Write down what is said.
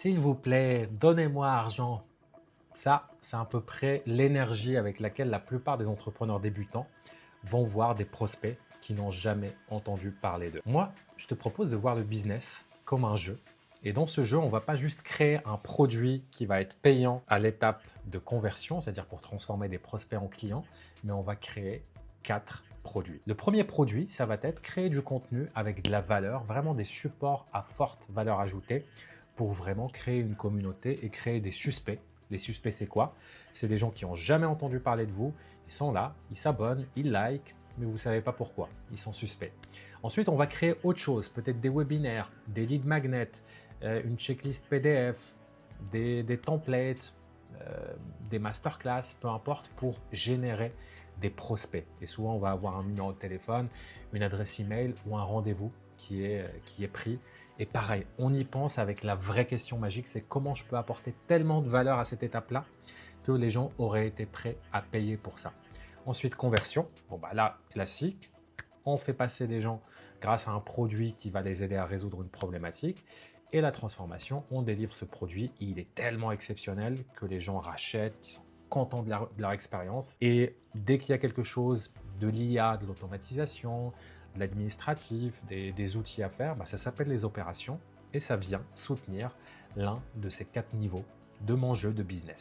S'il vous plaît, donnez-moi argent. Ça, c'est à peu près l'énergie avec laquelle la plupart des entrepreneurs débutants vont voir des prospects qui n'ont jamais entendu parler d'eux. Moi, je te propose de voir le business comme un jeu. Et dans ce jeu, on ne va pas juste créer un produit qui va être payant à l'étape de conversion, c'est-à-dire pour transformer des prospects en clients, mais on va créer 4 produits. Le premier produit, ça va être créer du contenu avec de la valeur, vraiment des supports à forte valeur ajoutée pour vraiment créer une communauté et créer des suspects. Les suspects, c'est quoi? C'est des gens qui n'ont jamais entendu parler de vous. Ils sont là, ils s'abonnent, ils likent, mais vous ne savez pas pourquoi. Ils sont suspects. Ensuite, on va créer autre chose, peut-être des webinaires, des lead magnets, une checklist PDF, des templates, des masterclass, peu importe, pour générer des prospects. Et souvent, on va avoir un numéro de téléphone, une adresse email ou un rendez-vous qui est pris. Et pareil, on y pense avec la vraie question magique, c'est comment je peux apporter tellement de valeur à cette étape-là que les gens auraient été prêts à payer pour ça. Ensuite, conversion. Bon, bah là, classique. On fait passer des gens grâce à un produit qui va les aider à résoudre une problématique. Et la transformation, on délivre ce produit. Il est tellement exceptionnel que les gens rachètent, qu'ils sont contents de leur expérience. Et dès qu'il y a quelque chose de l'IA, de l'automatisation, de l'administratif, des outils à faire, bah ça s'appelle les opérations et ça vient soutenir l'un de ces 4 niveaux de mon jeu de business.